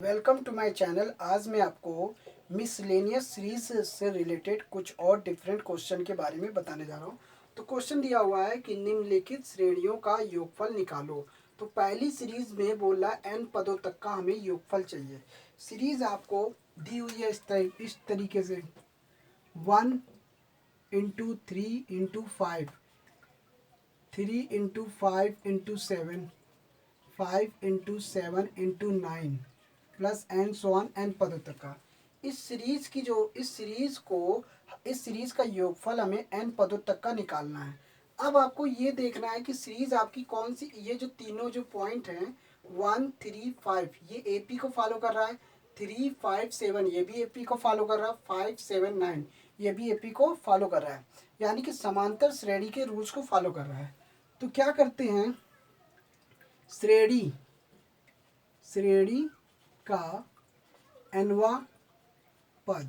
Welcome to my channel. आज मैं आपको मिसलेनियस सीरीज से रिलेटेड कुछ और डिफरेंट क्वेश्चन के बारे में बताने जा रहा हूँ। तो क्वेश्चन दिया हुआ है कि निम्नलिखित श्रेणियों का योगफल निकालो। तो पहली सीरीज में बोला n पदों तक का हमें योगफल चाहिए। सीरीज आपको दी हुई है इस तरीके से 1 into 3 into 5, 3 into 5 into 7, 5 into 7 into 9 plus n सोन एन पदों तक का। इस सीरीज का योगफल हमें एन पदों तक का निकालना है। अब आपको ये देखना है कि सीरीज आपकी कौन सी, ये जो तीनों जो पॉइंट हैं 1 3 5 ये एपी को फॉलो कर रहा है, 3 5 7 ये भी एपी को फॉलो कर रहा है, 5 7 9 ये भी एपी को फॉलो कर रहा है, यानी कि समांतर श्रेणी के रूल्स को फॉलो कर रहा है। तो क्या करते हैं, श्रेणी का एनवा पद,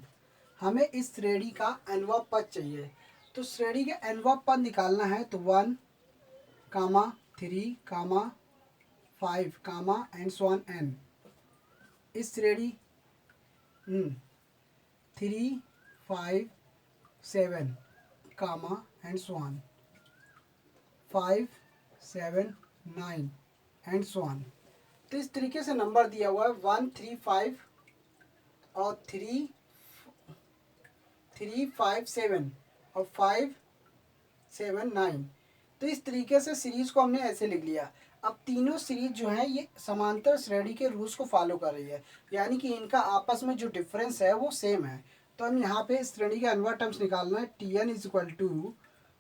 हमें इस श्रेणी का एनवा पद चाहिए। तो श्रेणी के एनवा पद निकालना है तो 1 comma 3 comma 5 comma and so on n. इस श्रेणी 3 5 7 comma and so on 5 7 9 and so on. तो इस तरीके से नंबर दिया हुआ है 1 3 5 और 3 5 7 और 5 7 9। तो इस तरीके से सीरीज को हमने ऐसे लिख लिया। अब तीनों सीरीज जो है ये समांतर श्रेणी के रूल्स को फॉलो कर रही है, यानी कि इनका आपस में जो डिफरेंस है वो सेम है। तो हम यहाँ पे इस श्रेणी का एनवा टर्म्स निकालना है। T N is equal to,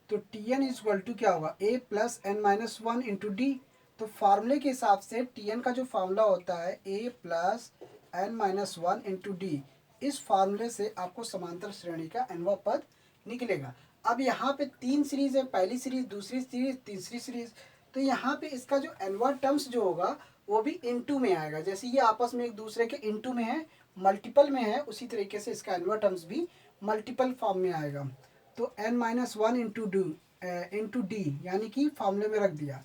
तो T N is equal to क्या होगा, A plus N minus one into D. तो फार्मूले के हिसाब से टी एन का जो फार्मूला होता है A plus N minus one into D, इस फार्मूले से आपको समांतर श्रेणी का एनवा पद निकलेगा। अब यहाँ पे तीन सीरीज है, पहली सीरीज, दूसरी सीरीज, तीसरी सीरीज। तो यहाँ पे इसका जो एनवा टर्म्स जो होगा वो भी इनटू में आएगा। जैसे ये आपस में एक दूसरे के इनटू में है, मल्टीपल में है, उसी तरीके से इसका एनवा टर्म्स भी मल्टीपल फॉर्म में आएगा। तो n minus one into d, यानी कि फॉर्मूले में रख दिया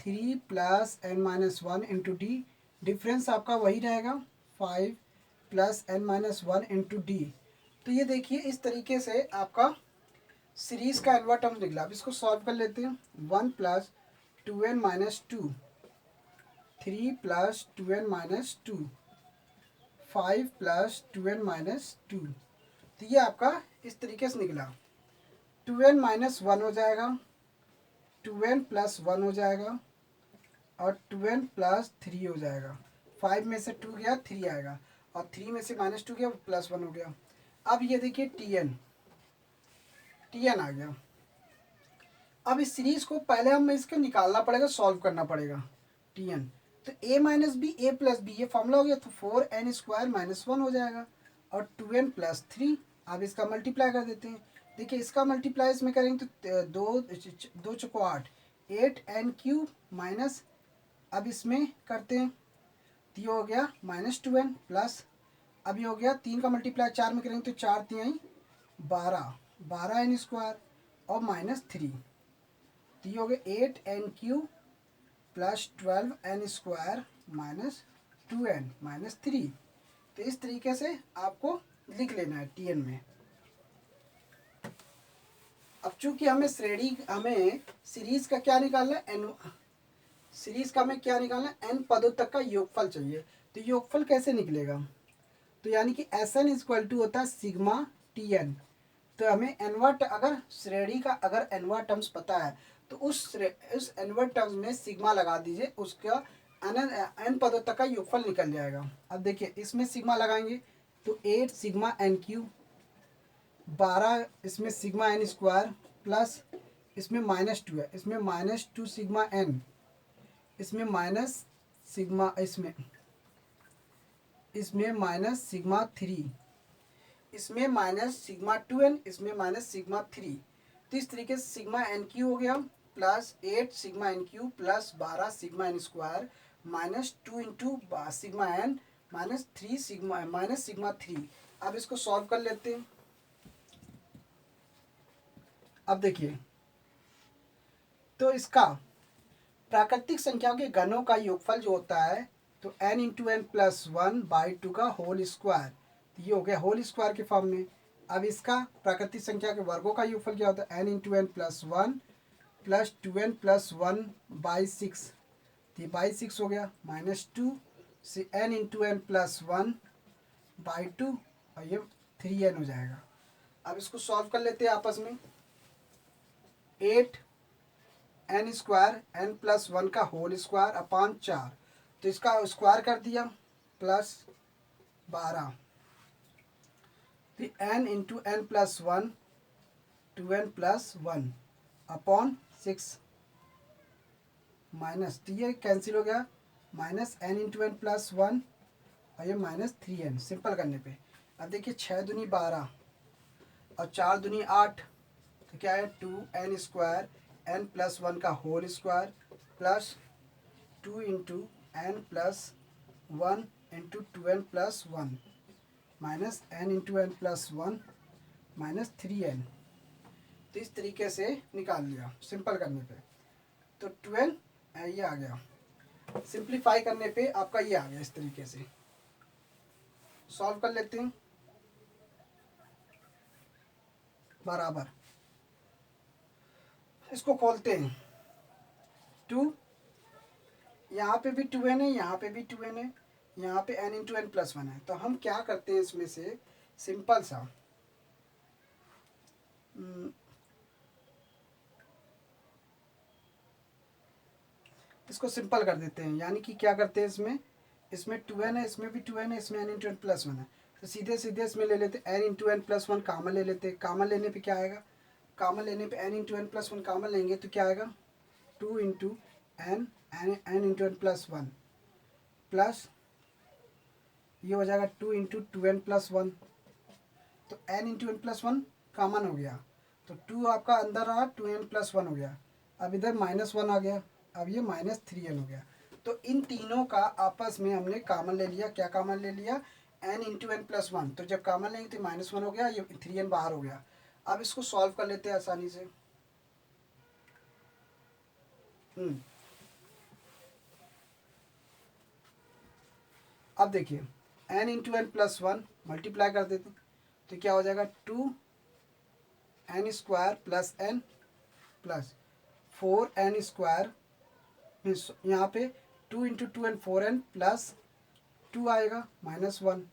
3 plus N minus one into d. Difference आपका वही रहेगा 5 plus N minus one into D. तो ये देखिए इस तरीके से आपका सीरीज का एनवा टर्म निकला। अब इसको सॉल्व कर लेते हैं। 1 plus 2n minus 2, 3 plus 2n minus 2, 5 plus 2n minus 2। तो ये आपका इस तरीके से निकला। 2n माइनस वन हो जाएगा, 2n प्लस वन हो जाएगा और 2n प्लस थ्री हो जाएगा। 5 में से 2 गया 3 आएगा और 3 में से माइनस 2 गया प्लस वन हो गया। अब ये देखिए टी एन आ गया। अब इस सीरीज को पहले हमें इसको निकालना पड़ेगा, सॉल्व करना पड़ेगा टी एन। तो ए माइनस बी ए प्लस बी ये फॉर्मूला हो गया, तो 4n स्क्वायर माइनस वन हो जाएगा और 2n प्लस थ्री। अब इसका मल्टीप्लाई कर देते हैं। देखिए इसका मल्टीप्लाई इसमें करेंगे तो दो चौको 8, 8n क्यूब माइनस, अब इसमें करते हैं तो ये हो गया माइनस 2n प्लस, अब ये हो गया 3 का मल्टीप्लाई 4 में करेंगे तो 4 3 12, 12n स्क्वायर और माइनस थ्री। तो ये हो गया 8n cube plus 12n square minus 2n minus three. तो इस तरीके से आपको लिख लेना है टी एन में। अब चूंकि हमें सीरीज का क्या निकालना है, एन सीरीज का हमें क्या निकालना है, एन पदों तक का योगफल चाहिए। तो योगफल कैसे निकलेगा, तो यानी कि एस एन इक्वल टू होता है सिग्मा टी एन। तो हमें एनवा, अगर श्रेणी का अगर एनवा टर्म्स पता है तो उस एनवा टर्म्स में सिग्मा लगा दीजिए, उसका एन पदों तक का योगफल निकल जाएगा। अब देखिए इसमें सिग्मा लगाएंगे तो 8 सिग्मा एन क्यूब, 12 इसमें सिग्मा एन स्क्वायर प्लस इसमें माइनस 2 है, इसमें माइनस 2 सिग्मा एन, इसमें माइनस सिग्मा, इसमें माइनस सिग्मा थ्री, इसमें माइनस सिग्मा 2n, इसमें माइनस सिग्मा थ्री। तो इस तरीके से सिग्मा एन क्यू हो गया plus 8 sigma n cube plus 12 sigma n square minus 2 into sigma n minus 3 sigma minus sigma three. अब इसको सॉल्व कर लेते हैं। अब देखिए तो इसका प्राकृतिक संख्याओं के घनों का योगफल जो होता है, तो n into N plus one by two का होल स्क्वायर, तो ये हो गया होल स्क्वायर के फॉर्म में। अब इसका प्राकृतिक संख्या के वर्गों का योगफल क्या होता है, n into N plus one plus two n plus one by six, तो ये बाई सिक्स हो गया, माइनस टू से n into N plus one by two, और ये 3n हो जाएगा। अब इसको सॉल्व कर लेते हैं आपस में। 8 n square n plus one का होल स्क्वायर अपान 4, तो इसका स्क्वायर कर दिया प्लस 12, फिर n into N plus one 2n plus one upon 6 minus, तो ये कैंसिल हो गया, minus n into N plus one और ये माइनस 3n सिंपल करने पे। अब देखिए 6 दूनी 12 और 4 दूनी 8, तो क्या है 2n square n plus one का whole square plus 2 into N plus one into 2n plus one minus n into N plus one minus 3n। तो इस तरीके से निकाल लिया सिंपल करने पे, तो 12 ये आ गया। सिंप्लीफाई करने पे आपका ये आ गया, इस तरीके से सॉल्व कर लेते हैं। बराबर इसको खोलते हैं, 2 यहाँ पे भी 2n है, यहाँ पे भी 2n है, यहाँ पे n into N plus one है। तो हम क्या करते हैं इसमें से सिंपल सा इसको सिंपल कर देते हैं, यानी कि क्या करते हैं इसमें 2n है, इसमें भी 2n है, इसमें n into N plus one है, तो सीधे सीधे इसमें ले लेते n into N plus one common ले लेते हैं। कामन लेने पे क्या आएगा, कामन लेने पे n into N plus one common लेंगे तो क्या आएगा 2 into n n into N plus one plus ये हो जाएगा 2 into two n plus one, तो n into N plus one common हो गया, तो 2 आपका अंदर रहा, 2n प्लस वन हो गया। अब इधर माइनस वन आ गया, अब ये माइनस 3n हो गया। तो इन तीनों का आपस में हमने कामन ले लिया। क्या कामन ले लिया, n into N plus one, तो जब कामन लेंगे तो माइनस वन हो गया, ये 3n बाहर हो गया। अब इसको सॉल्व कर लेते हैं आसानी से। अब देखिए n into N plus one multiply कर देते हैं, तो क्या हो जाएगा 2n square plus n plus 4n square, यहाँ पे 2 into two N 4n plus 2 आएगा माइनस वन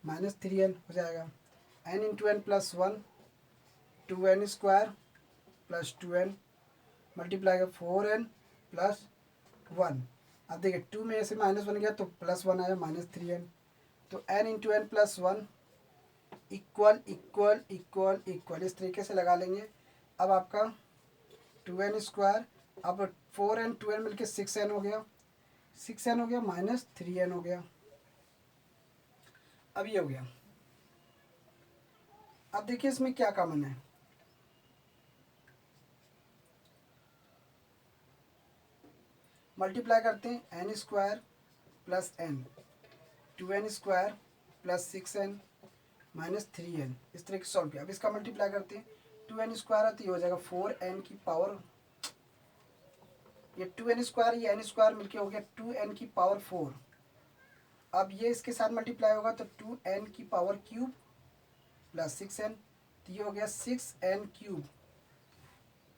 माइनस 3n हो जाएगा। n into N plus one 2n square plus 2n multiply का 4n प्लस वन। अब देखिए 2 में से माइनस वन गया तो प्लस वन आया माइनस 3n, तो n into N plus one equal equal equal equal इस तरीके से लगा लेंगे। अब आपका 2n स्क्वायर, अब 4n 2n मिलके 6n हो गया, 6n हो गया माइनस 3n हो गया। अब ये हो गया। अब देखिए इसमें क्या कॉमन है, मल्टीप्लाई करते हैं n square plus n, 2n square plus 6n minus 3n, इस तरह की सॉल्व किया। अब इसका मल्टीप्लाई करते हैं, 2n स्क्वायर है तो ये हो जाएगा 4n की पावर, ये 2n स्क्वायर ये n स्क्वायर मिलके हो गया 2n की पावर 4। अब ये इसके साथ मल्टीप्लाई होगा तो 2n की पावर क्यूब प्लस 6n, तो ये हो गया 6n cube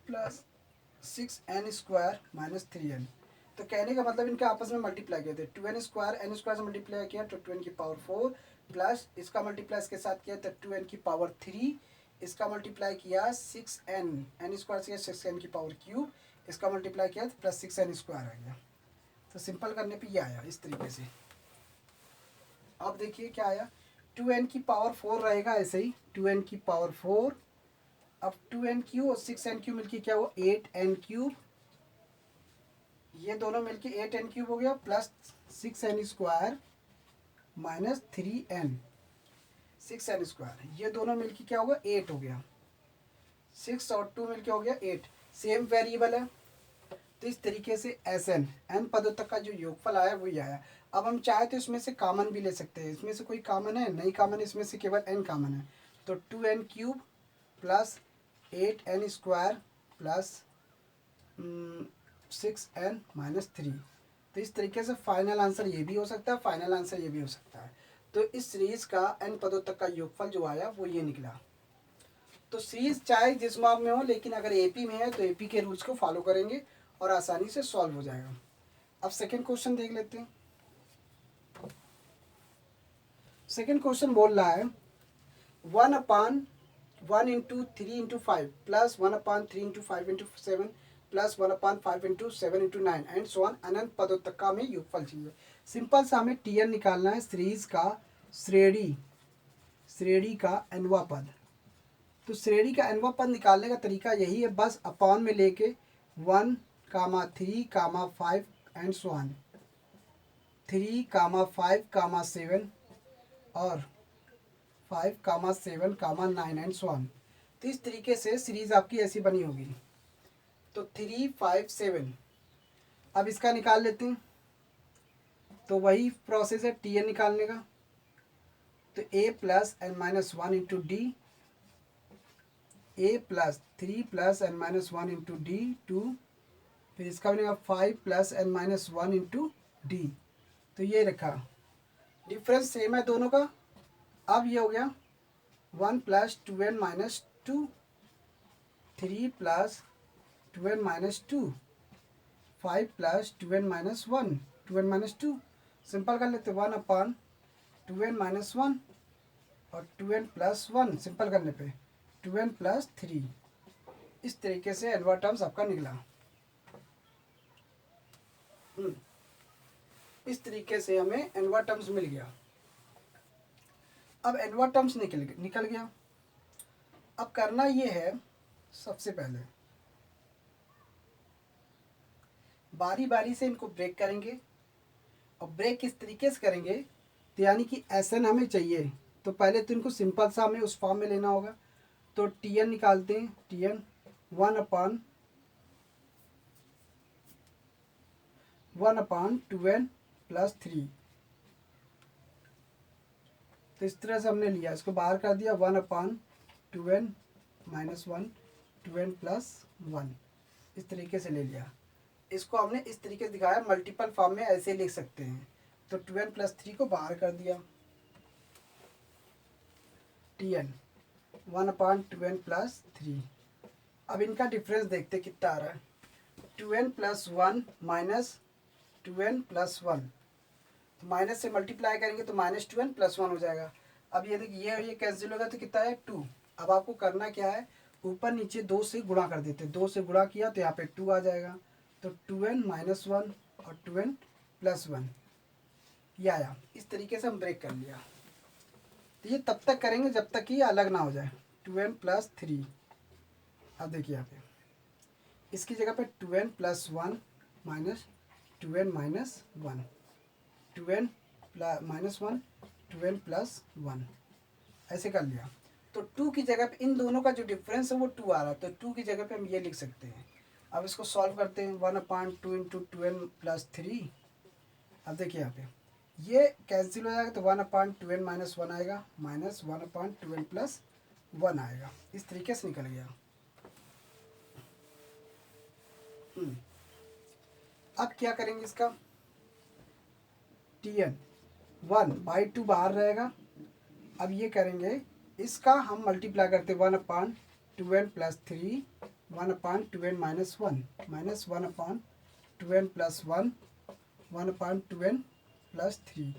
plus 6n square minus 3n। तो कहने का मतलब इनका आपस में मल्टीप्लाई किया थे, 2n स्क्वायर n स्क्वायर से मल्टीप्लाई किया तो 2n की पावर 4 प्लस इसका मल्टीप्लाई इसके साथ किया तो 2n की पावर 3, इसका मल्टीप्लाई किया 6n n स्क्वायर से 6n की पावर क्यूब, इसका मल्टीप्लाई किया तो प्लस 6n स्क्वायर आ गया। तो सिंपल करने पे ये आया इस तरीके से। अब देखिए क्या आया, 2n की पावर 4 रहेगा ऐसे ही, 2n की पावर 4, अब 2n क्यूब और 6n क्यूब मिलके क्या हुआ 8n क्यूब, ये दोनों मिलके 8n क्यूब हो गया plus 6n square minus 3n, 6n square, ये दोनों मिलके क्या होगा 8 हो गया, 6 और 2 मिलके हो गया 8, सेम वेरिएबल है। तो इस तरीके से Sn n पदों तक का जो योगफल आया वही आया। अब हम चाहे तो इसमें से कॉमन भी ले सकते हैं, इसमें से कोई कॉमन है नहीं, कॉमन इसमें से केवल n कॉमन है, तो 2n cube plus 8n square plus 6n minus 3, तो इस तरीके से फाइनल आंसर ये भी हो सकता है, फाइनल आंसर ये भी हो सकता है। तो इस सीरीज़ का n पदों तक का योगफल जो आया वो ये निकला। तो सीरीज चाहे जिस माप में हो, लेकिन अगर एपी में है तो एपी के रूल्स को फॉलो करेंगे और आसानी से सॉल्व हो जाएगा। अब सेकंड क्वेश्चन देख लेते हैं। सेकंड क्वेश्चन बोल रहा है 1/1 × 3 × 5 plus 1/3 × 5 × 7 plus 1/5 × 7 × 9 and so on, अनंत पदों तक का हमें योगफल चाहिए। सिंपल सा हमें टीएन निकालना है, सीरीज का श्रेणी का nवां पद। तो श्रेणी का nवां पद निकालने का तरीका यही है, बस अपॉन में लेके 1, 3, 5 एंड सो ऑन, 3, 5, 7 और 5, 7, 9 एंड सो ऑन। तो इस तरीके से सीरीज आपकी ऐसी बनी होगी। तो 3, 5, 7 अब इसका निकाल लेते हैं। तो वही प्रोसेस है टीएन निकालने का। तो a plus N minus 1 into d, a plus 3 plus N minus 1 into d 2, फिर इसका बनेगा 5 plus N minus 1 into D. तो ये रखा, डिफरेंस सेम है दोनों का। अब ये हो गया 1 plus 2n minus 2, 3 plus 2n minus 2, 5 plus 2n minus 1, 2n minus 2। Simple कर लेते 1/2n माइनस 1 और 2n प्लस 1, सिंपल करने पे 2n प्लस 3। इस तरीके से एनवा टर्म्स आपका निकला। इस तरीके से हमें एनवा टर्म्स मिल गया। अब एनवा टर्म्स निकल गया। अब करना ये है, सबसे पहले बारी बारी से इनको ब्रेक करेंगे। और ब्रेक किस तरीके से करेंगे, तो यानी कि एसएन हमें चाहिए, तो पहले तो इनको सिंपल सा हमें उस फॉर्म में लेना होगा। तो टीएन निकालते हैं, टीएन 1/2n प्लस 3। तो इस तरह से हमने लिया, इसको बाहर कर दिया 1/2n माइनस 1, 2n प्लस 1, इस तरीके से ले लिया। इसको हमने इस तरीके से दिखाया, मल्टीपल फॉर्म में ऐसे लिख सकते हैं। तो 2n प्लस 3 को बाहर कर दिया, tn 1/2n प्लस 3। अब इनका डिफरेंस देखते कितना आ रहा है। 2n plus 1 minus 2n plus 1, तो माइनस से मल्टीप्लाई करेंगे तो माइनस 2n प्लस 1 हो जाएगा। अब ये देखिए, ये और ये कैंसिल होगा तो कितना है 2। अब आपको करना क्या है, ऊपर नीचे 2 से गुणा कर देते हैं। 2 से गुणा किया तो यहाँ पे 2 आ जाएगा। तो 2n माइनस 1 और 2n प्लस 1 ये आया। इस तरीके से हम ब्रेक कर लिया। तो ये तब तक करेंगे जब तक कि ये अलग ना हो जाए। 2n प्लस 3, अब देखिए यहाँ पे इसकी जगह पे 2n plus 1 minus 2n minus 1, 2n minus 1, 2n plus 1, ऐसे कर लिया। तो 2 की जगह पे इन दोनों का जो डिफरेंस है वो 2 आ रहा है, तो 2 की जगह पे हम ये लिख सकते हैं। अब इसको सॉल्व करते हैं, 1/2 इंटू 2n प्लस 3। अब देखिए यहाँ पे ये कैंसिल हो जाएगा तो 1/2n माइनस 1 आएगा, माइनस 1/2n प्लस 1 आएगा। इस तरीके से निकल गया। अब क्या करेंगे, इसका tn 1/2 बाहर रहेगा। अब ये करेंगे, इसका हम मल्टीप्लाई करते 1/2n plus 3, 1/2n minus 1, minus 1/2n plus 1, 1/2n plus 3।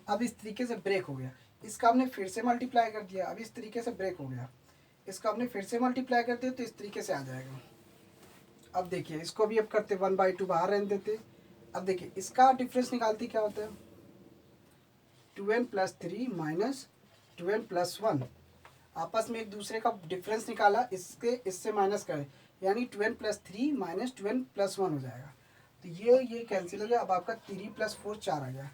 अब इस तरीके से ब्रेक हो गया। इसका हमने फिर से मल्टीप्लाई कर दिया, अब इस तरीके से ब्रेक हो गया। इसका हमने फिर से मल्टीप्लाई कर दिया तो इस तरीके से आ जाएगा। अब देखिए इसको भी अब करते 1/2 बाहर रहने देते। अब देखिए इसका डिफरेंस निकालते क्या होता है, 2n plus 3 minus 2n plus 1। आपस में एक दूसरे का डिफरेंस निकाला, इससे माइनस करें, यानी 2n plus 3 minus 2n plus 1 हो जाएगा। तो ये कैंसिल हो गया। अब आपका 3 प्लस 4 4 आ गया।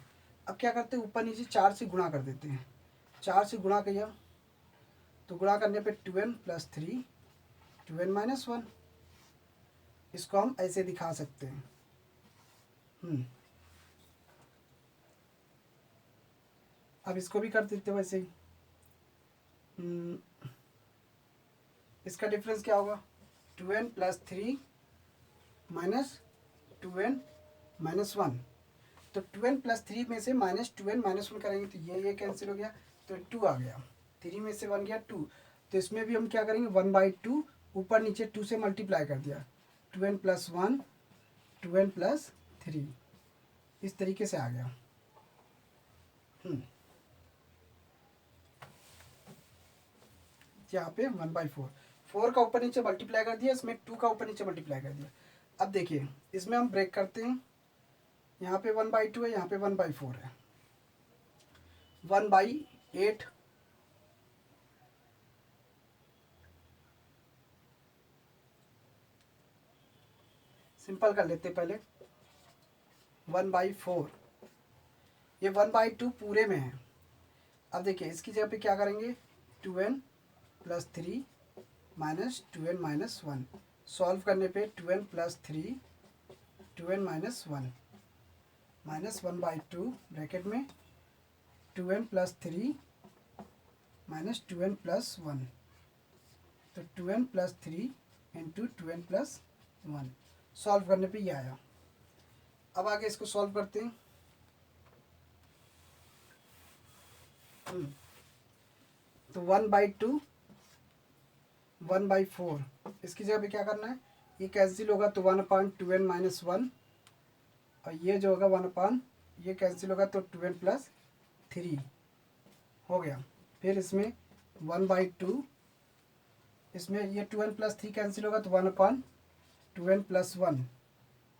अब क्या करते हैं, ऊपर नीचे 4 से गुणा कर देते हैं। 4 से गुणा किया तो गुणा करने पे 2n प्लस 3, 2n माइनस 1। इसको हम ऐसे दिखा सकते हैं। अब इसको भी कर देते हैं वैसे ही। इसका डिफरेंस क्या होगा, 2n plus 3 minus 2n minus 1। तो 2n+3 में से -2n-1 करेंगे तो ये कैंसिल हो गया, तो 2 आ गया। 3 में से 1 गया 2, तो इसमें भी हम क्या करेंगे 1/2 ऊपर नीचे 2 से मल्टीप्लाई कर दिया, 2n+1 2n+3 इस तरीके से आ गया। यहाँ पे 1/4, 4 का ऊपर नीचे मल्टीप्लाई कर दिया, इसमें 2 का ऊपर नीचे मल्टीप्लाई कर दिया। अब देखिए इसमें हम ब्रेक करते हैं, यहाँ पे 1/2 है, यहाँ पे 1/4 है, 1/8 सिंपल कर लेते पहले, 1/4, ये 1/2 पूरे में है। अब देखिए इसकी जगह पे क्या करेंगे 2n+3 -2n-1 सॉल्व करने पे 2n+3 2n-1 -1/2 ब्रैकेट में 2n+3 -2n+1, तो 2n+3 इंटू 2n+1 सॉल्व करने पे ये आया। अब आगे इसको सॉल्व करते हैं। तो 1/2 1/4, इसकी जगह पे क्या करना है, ये कैंसिल होगा तो 1/2n-1, और ये जो होगा 1 ये कैंसिल होगा तो 2n+3 हो गया। फिर इसमें 1/2, इसमें ये 2n+3 कैंसिल होगा तो 1/2n+1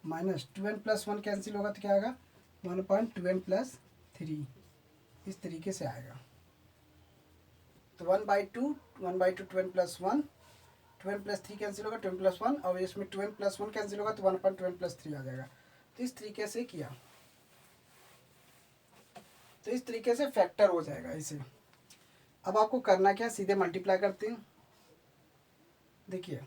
माइनस 2n+1 कैंसिल होगा तो क्या आएगा 1/2n+3 इस तरीके से आएगा। तो 1/2 2n+1 2n+3 कैंसिल होगा 2n+1, और इसमें 2n+1 कैंसिल होगा तो 1/2n+3 आ जाएगा। तो इस तरीके से किया, तो इस तरीके से फैक्टर हो जाएगा इसे। अब आपको करना क्या, सीधे मल्टीप्लाई करते हैं। देखिए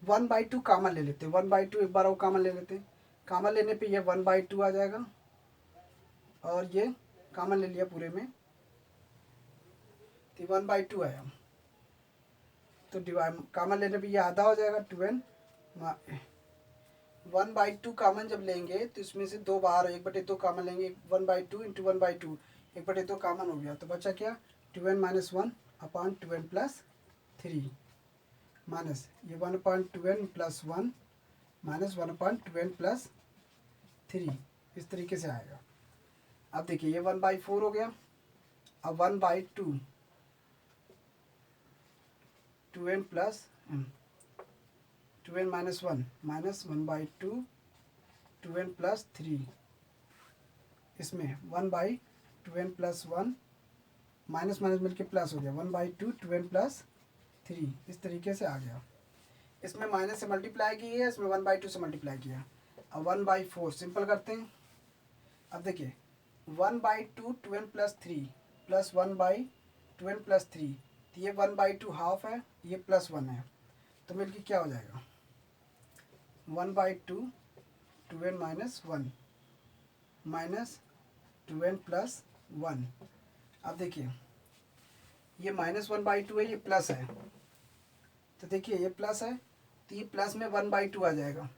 1/2 कॉमन ले लेते हैं, 1/2 एक बार वो कॉमन ले लेते हैं। कॉमन लेने पे ये 1/2 आ जाएगा, और ये कॉमन ले लिया पूरे में तो 1/2 आया। तो डिवाइड कॉमन लेने पे ये आधा हो जाएगा 2n। 1/2 कॉमन जब लेंगे तो इसमें से 2 बाहर, 1/2 कॉमन लेंगे, 1/2 इंटू 1/2 1/2 कॉमन हो गया, तो बचा क्या 2n-1 अपॉन 2n+3 माइनस ये 1/2n+1 माइनस 1/2n+3 इस तरीके से आएगा। अब देखिए ये 1/4 हो गया। अब 1/2 2n+1 माइनस 1/2 2n+3, इसमें 1/2n+1 माइनस माइनस मिलके प्लस हो गया 1/2 2n+3 इस तरीके से आ गया। इसमें माइनस से मल्टीप्लाई की है, इसमें 1/2 से मल्टीप्लाई किया। अब 1/4 सिंपल करते हैं। अब देखिए 1/2 2n+3 प्लस 1/2n+3, तो ये 1/2 हाफ है, ये +1 है, तो मिलके क्या हो जाएगा 1/2 2n-1 माइनस 2n+1। अब देखिए ये -1/2 है, ये प्लस है, तो देखिए ये प्लस है तो ये प्लस में 1/2 आ जाएगा,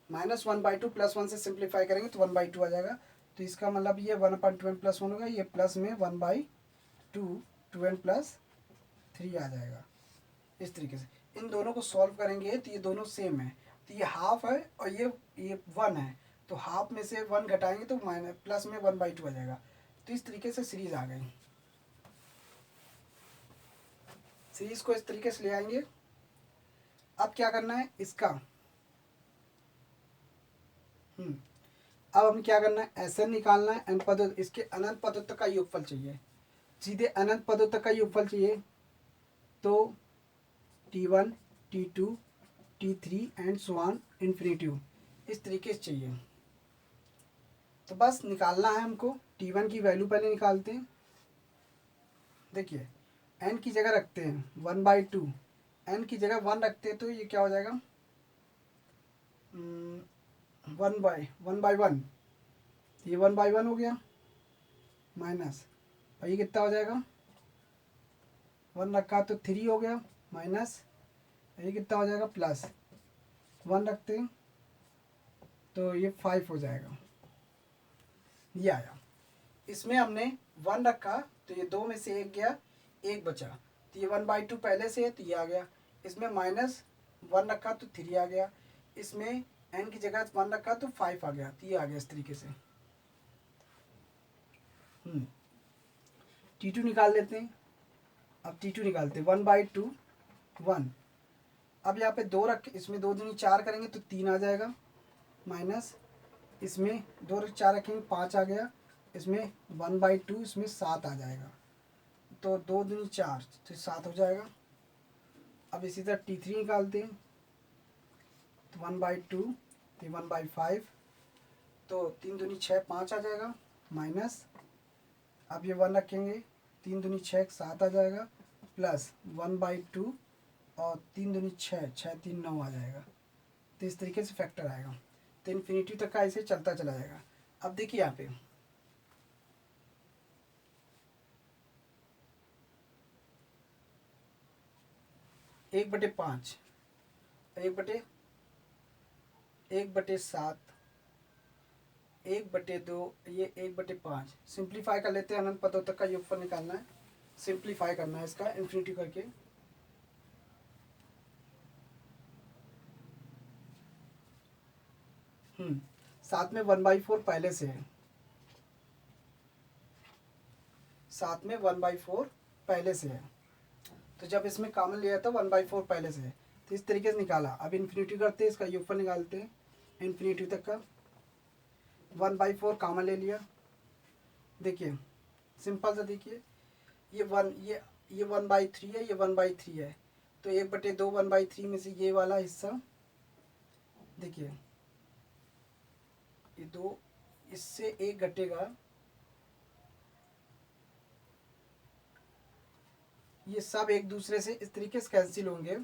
-1/2 +1 से सिंप्लीफाई करेंगे तो 1/2 आ जाएगा। तो इसका मतलब ये 1/2n+1 होगा, ये प्लस में 1/2 2n+3 आ जाएगा। इस तरीके से इन दोनों को सॉल्व करेंगे तो ये दोनों सेम है, तो ये हाफ है और ये 1 है, तो हाफ में से 1 घटाएंगे तो माइनस प्लस में 1/2 आ जाएगा। तो इस तरीके से सीरीज आ गई। सीरीज को इस तरीके से ले आएंगे। अब क्या करना है इसका, अब हमें क्या करना है SN निकालना है, n पदों इसके अनंत पदों तक का योगफल चाहिए, सीधे अनंत पदों तक का योगफल चाहिए, तो T1 T2 T3 and so on infinitive इस तरीके से चाहिए। तो बस निकालना है हमको। T1 की वैल्यू पहले निकालते हैं। देखिए n की जगह रखते हैं 1/2, n की जगह 1 रखते हैं तो ये क्या हो जाएगा 1/1, ये 1/1 हो गया, माइनस और ये कितना हो जाएगा 1 रखा तो 3 हो गया, माइनस ये कितना हो जाएगा प्लस 1 रखते हैं तो ये 5 हो जाएगा, ये आया। इसमें हमने 1 रखा तो ये 2 में से 1 गया, 1 बचा, तो ये 1/2 पहले से है तो ये आ गया। इसमें -1 रखा तो 3 आ गया, इसमें n की जगह 1 रखा तो 5 आ गया, तो ये आ गया इस तरीके से। T2 निकाल लेते हैं। अब T2 निकालते हैं, 1/2 1। अब यहाँ पे 2 रख, इसमें 2 दूनी 4 करेंगे तो 3 आ जाएगा, माइनस इसमें 2 4 रखेंगे 5 आ गया, इसमें 1/2 इसमें 7 आ जाएगा, तो 2 दूनी 4 तो 7 हो जाएगा। अब इसी तरह T3 निकालते हैं, तो 1/2 तो 1/5, तो 3 दूनी 6 5 आ जाएगा, माइनस अब ये 1 रखेंगे, 3 दूनी 6 7 आ जाएगा, प्लस 1/2 और 3 दूनी 6 6 3 9 आ जाएगा। तो इस तरीके से फैक्टर आएगा, तो इन्फिनिटी तक का ऐसे चलता चला जाएगा। अब देखिए यहाँ पे 1/5, 1/7, 1/2, ये 1/5 सिंप्लीफाई कर लेते हैं। अनंत पदों तक का योगफल निकालना है, सिंप्लीफाई करना है इसका इन्फिनिटी करके। साथ में 1/4 पहले से है, साथ में 1/4 पहले से है, तो जब इसमें कॉमन लिया था 1/4 पहले से है, तो इस तरीके से निकाला। अब इन्फिनिटी करते हैं, इसका योगफल निकालते हैं इन्फिनिटी तक का। 1/4 कॉमन ले लिया, देखिए सिंपल सा, देखिए ये 1/3 है, ये 1/3 है, तो 1/2 1/3 में से ये वाला हिस्सा, देखिए ये 2, इससे 1 घटेगा, ये सब एक दूसरे से इस तरीके से कैंसिल होंगे।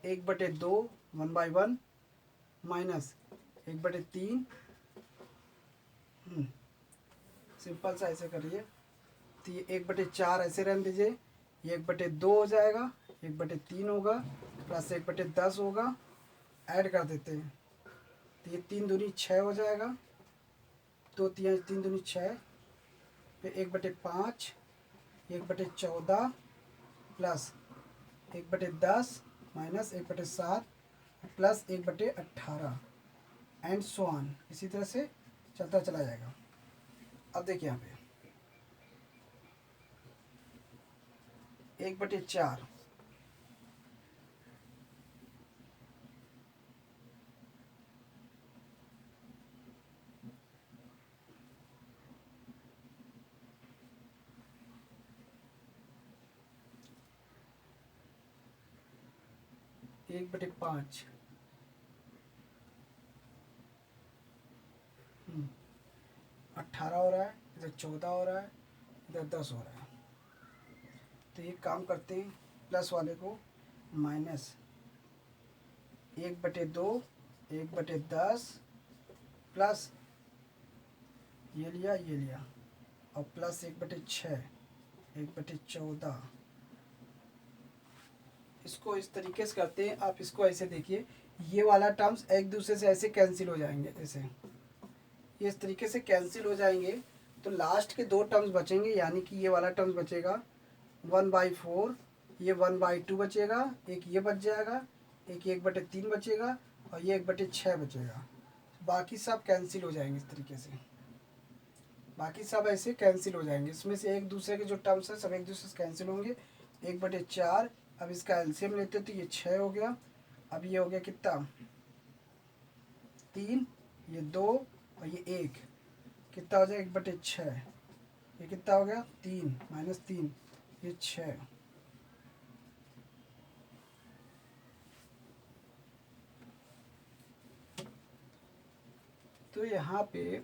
1/2 1/1 माइनस 1/3, सिंपल सा ऐसे करिए, तो ये 1/4 ऐसे रहने दीजिए, ये 1/2 हो जाएगा, 1/3 होगा, प्लस 1/10 होगा, ऐड कर देते हैं, तो ये 3 दूनी 6 हो जाएगा, 2 3 दूनी 6, फिर 1/5, 1/14 plus 1/10 minus 1/7 plus 1/18 and so on, इसी तरह से चलता चला जाएगा। अब देखिए यहाँ पे 1/4, एक बटे 5, 18 हो रहा है, इधर 14 हो रहा है, इधर 10 हो रहा है, तो ये काम करते हैं, प्लस वाले को माइनस 1/2 1/10 प्लस ये लिया और प्लस 1/6 1/14, इसको इस तरीके से करते हैं। आप इसको ऐसे देखिए, ये वाला टर्म्स एक दूसरे से ऐसे कैंसिल हो जाएंगे, ऐसे ये इस तरीके से कैंसिल हो जाएंगे, तो लास्ट के 2 टर्म्स बचेंगे, यानी कि ये वाला टर्म्स बचेगा 1/4, ये 1/2 बचेगा, एक ये बच जाएगा, एक 1/3 बचेगा और ये 1/6 बचेगा, बाकी सब कैंसिल हो जाएंगे इस तरीके से, बाकी सब ऐसे कैंसिल हो जाएंगे। इसमें से एक दूसरे के जो टर्म्स है सब एक दूसरे से कैंसिल होंगे। 1/4, अब इसका एलसीएम लेते तो ये 6 हो गया, अब ये हो गया कितना 3, ये 2 और ये 1, कितना हो जाएगा 1/6, ये कितना हो गया 3 माइनस 3, ये 6। तो यहाँ पे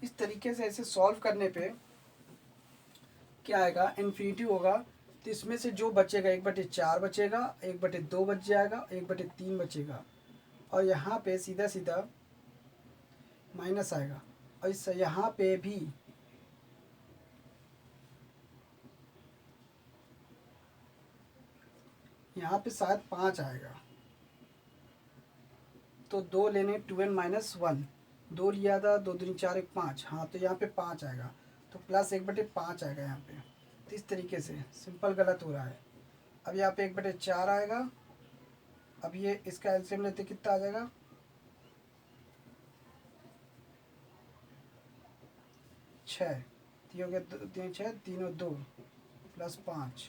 इस तरीके से ऐसे सॉल्व करने पे क्या आएगा, इन्फिनिटी होगा, तो इसमें से जो बचेगा 1/4 बचेगा, 1/2 बच जाएगा, 1/3 बचेगा, और यहाँ पे सीधा सीधा माइनस आएगा, और इस यहाँ पे भी यहाँ पे शायद 5 आएगा, तो 2 लेने 2n-1, 2 लिया था, 2 दूनी 4 1 5, हाँ तो यहाँ पे 5 आएगा, तो प्लस 1/5 आएगा यहाँ पे। तो इस तरीके से सिंपल गलत हो रहा है। अब यहाँ पे 1/4 आएगा। अब ये इसका एलसीएम लेते कितना आ जाएगा, 6, 3 हो गया, 3 6, 3 और 2 प्लस 5।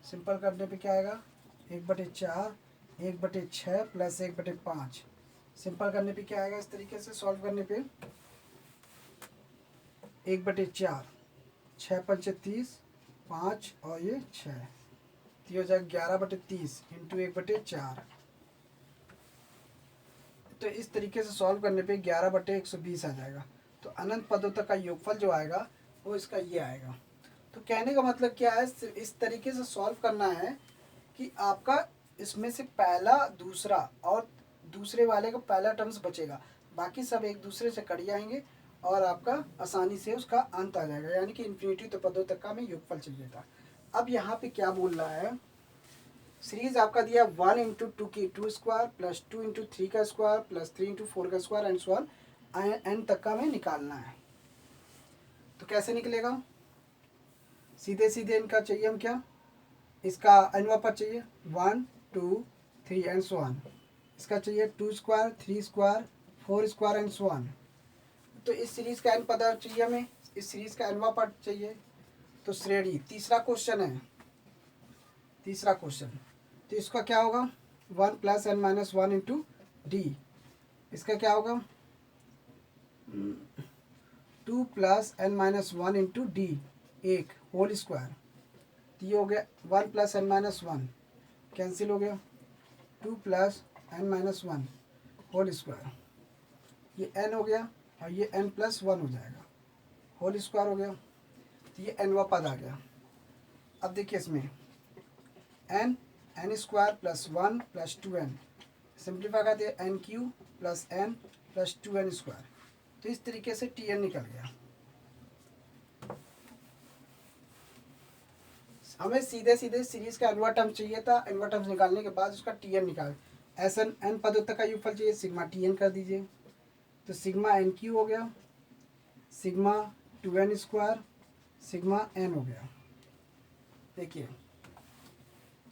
सिंपल करने पे क्या आएगा, 1/4, 1/6 प्लस 1/5। सिंपल करने पे क्या आएगा, इस तरीके से सॉल्व करने पे 1/4, 6 पंचे 30, 5 और ये 6, तो ये हो जाएगा 11/30 इंटू 1/4। तो इस तरीके से सॉल्व करने पे 11/120 आ जाएगा। तो अनंत पदों तक का योगफल जो आएगा वो इसका ये आएगा। तो कहने का मतलब क्या है, इस तरीके से सॉल्व करना है कि आपका इसमें से पहला, दूसरा और दूसरे वाले का पहला टर्म्स बचेगा, बाकी सब एक दूसरे से कट जाएंगे और आपका आसानी से उसका अंत आ जाएगा, यानी कि इन्फिनिटी तो पदों तक का हमें योगफल चाहिए था। अब यहाँ पे क्या बोल रहा है, सीरीज आपका दिया 1 इंटू 2 की 2 स्क्वायर प्लस 2 इंटू 3 का स्क्वायर प्लस 3 इंटू 4 का square and so on N तक का हमें निकालना है। तो कैसे निकलेगा, सीधे सीधे इनका चाहिए हम क्या, इसका एनवा पर चाहिए 1 2 3 एंड सो ऑन, इसका चाहिए 2 square 3 square 4 square and so on. तो इस सीरीज का एन पता चाहिए हमें, इस सीरीज का एनवा पार्ट चाहिए। तो श्रेणी तीसरा क्वेश्चन है, तीसरा क्वेश्चन, तो इसका क्या होगा 1 प्लस n-1 इंटू डी, इसका क्या होगा 2 प्लस n-1 इंटू डी, एक होल स्क्वायर, तो ये हो गया 1 प्लस n-1 कैंसिल हो गया, 2 प्लस n-1 होल स्क्वायर, ये n हो गया और ये n+1 हो जाएगा, होल स्क्वायर हो गया, तो ये nवा पद आ गया। अब देखिए इसमें n square plus 1 plus 2n, simplify करते हैं n³ plus n plus 2n square, तो इस तरीके से tn निकल गया। हमें सीधे सीधे सीरीज का एनवा टर्म चाहिए था, एनवा टर्म्स निकालने के बाद उसका tn निकाल, ऐसा n पदों तक का योगफल चाहिए, सिग्मा tn कर दीजिए, तो सिग्मा n³ हो गया, sigma 2n square, sigma n हो गया। देखिए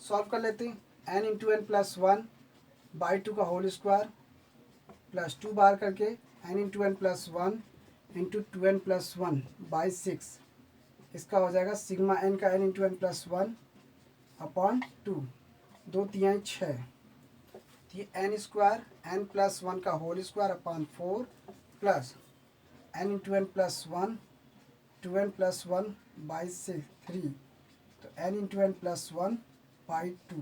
सॉल्व कर लेते हैं, n into N plus 1 by 2 का होल स्क्वायर प्लस 2 बाहर करके n into N plus 1 into 2n plus 1 by 6, इसका हो जाएगा सिग्मा n का n into N plus 1 upon 2, 2 3 6, ये n स्क्वायर n प्लस 1 का whole square upon 4 plus n into N plus 1 2n plus 1 by 3, तो n into N plus 1 by 2,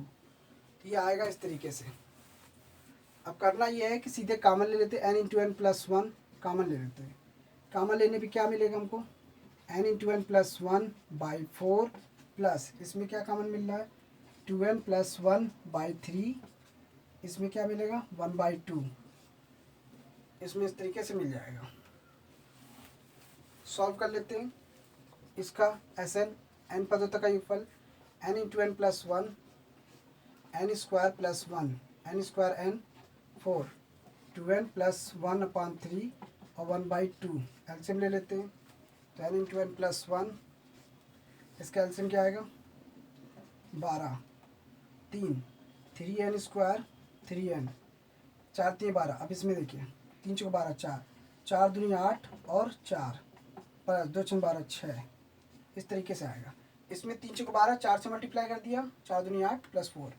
ये आएगा इस तरीके से। अब करना ये है कि सीधे कॉमन ले लेते हैं, n into N plus 1 common ले लेते हैं, कॉमन लेने पे क्या मिलेगा हमको n into N plus 1 by 4 plus इसमें क्या कॉमन मिल रहा है 2n प्लस 1 बाई 3, इसमें क्या मिलेगा 1 बाई 2, इसमें इस तरीके से मिल जाएगा। सॉल्व कर लेते हैं इसका Sn n पदों तक का योगफल, n into N plus 1 n square plus 1 n square n 4 2n plus 1 upon 3 और 1 बाई 2, एल्सियम ले लेते हैं, तो n इंटू एन प्लस 1, इसका एल्सियम क्या आएगा 12, 3n स्क्वायर 3n, 4 3 12, अब इसमें देखिए 3 4 12 4, 4 दूनी 8 और 4 प्लस 2 6 12 6, इस तरीके से आएगा। इसमें 3 6 12 4 से मल्टीप्लाई कर दिया, 4 दूनी 8 प्लस 4,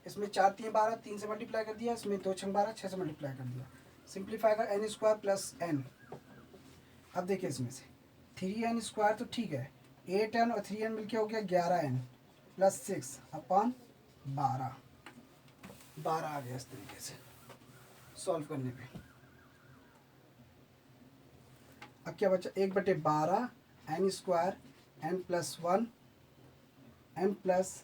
इसमें 4 3 12 3 से मल्टीप्लाई कर दिया, इसमें 2 6 12 6 से मल्टीप्लाई कर दिया, सिंप्लीफाई कर n स्क्वायर प्लस n। अब देखिए इसमें से 3n स्क्वायर तो ठीक है, 8n और 3n मिलके हो गया 11n प्लस 6 अपॉन 12, 12 आ गया इस तरीके से सॉल्व करने पे। अब क्या बचा 1/12 n square n plus 1 n plus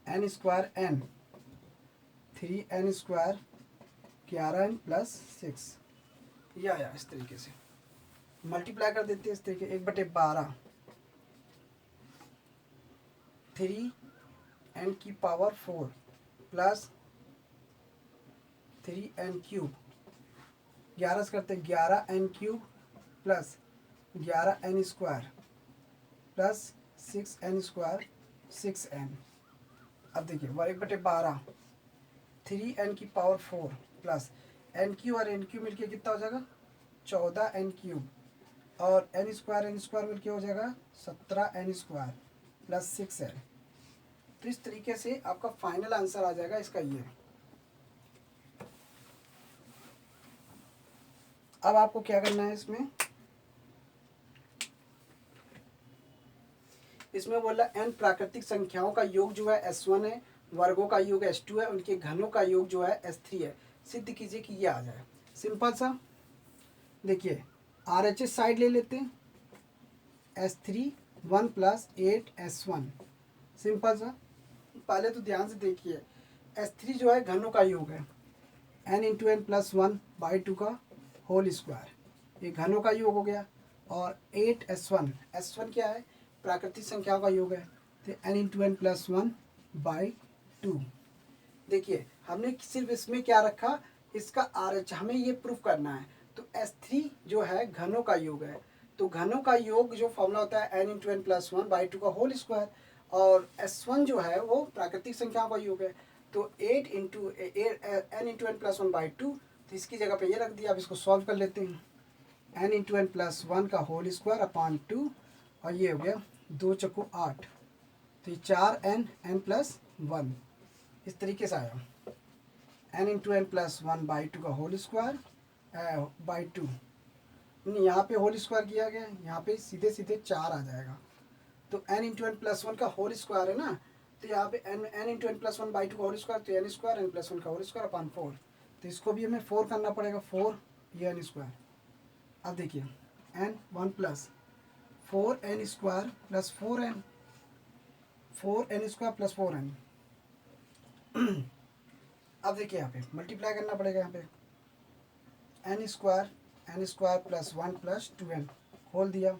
n square n, 3n square 11n plus 6, ये आया इस तरीके से। मल्टीप्लाई कर देते हैं इस तरीके, 1/12 3n की पावर 4 प्लस 3n क्यूब, 11 से करते 11n cube plus 11n square plus 6n square 6n। अब देखिए 1/12 3n की पावर 4 प्लस n क्यू और n क्यू मिलके कितना हो जाएगा 14n क्यूब, और n स्क्वायर मिलके हो जाएगा 17n स्क्वायर प्लस 6n। तो इस तरीके से आपका फाइनल आंसर आ जाएगा इसका ये। अब आपको क्या करना है इसमें बोला n प्राकृतिक संख्याओं का योग जो है S1 है, वर्गों का योग S2 है, उनके घनों का योग जो है S3 है। सिद्ध कीजिए कि ये आ जाए। सिंपल सा, देखिए RHS साइड ले लेते हैं, S3 1 प्लस 8S1। सिंपल सा, पहले तो ध्यान से देखिए, S3 जो है घनों का योग है, n इंटू एन प्लस 1/2 का होल स्क्वायर, ये घनों का योग हो गया। और 8S1, S1 क्या है प्राकृतिक संख्याओं का योग है, तो n इंटू एन प्लस 1/2। देखिए हमने सिर्फ इसमें क्या रखा, इसका RH हमें ये प्रूफ करना है। तो S3 जो है घनों का योग है, तो घनों का योग जो फॉर्मूला होता है n इंटू एन प्लस 1/2 का होल स्क्वायर, और S1 जो है वो प्राकृतिक संख्याओं का योग है, तो 8 into n into N plus 1/2, तो इसकी जगह पे ये रख दिया। अब इसको सॉल्व कर लेते हैं, n इंटू एन प्लस 1 का होल स्क्वायर अपॉन 2, और ये हो गया 2 चक्कू 8, तो ये 4n प्लस 1 इस तरीके से आया। n इंटू एन प्लस 1/2 का होल स्क्वायर बाई 2, यहाँ पे होल स्क्वायर किया गया, यहाँ पे सीधे सीधे 4 आ जाएगा। तो n इंटू एन प्लस 1 का होल स्क्वायर है ना, तो यहाँ पे n इंटू एन प्लस 1/2 का होल स्क्वायर, तो n स्क्वायर n प्लस 1 का होल स्क्वायर अपॉन 4, तो इसको भी हमें 4 करना पड़ेगा, 4 ये n स्क्वायर। अब देखिए n 1 plus 4n square plus 4n, 4n square plus 4n। अब देखिए यहाँ पे मल्टीप्लाई करना पड़ेगा, यहाँ पे n square plus 1 plus 2n खोल दिया।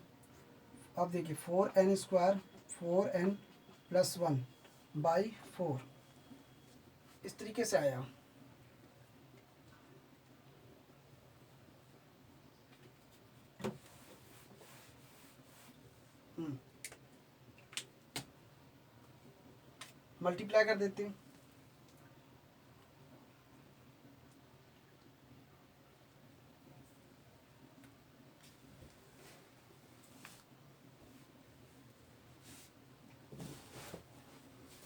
अब देखिए 4n स्क्वायर 4n प्लस 1/4 इस तरीके से आया। मल्टीप्लाई कर देते हैं,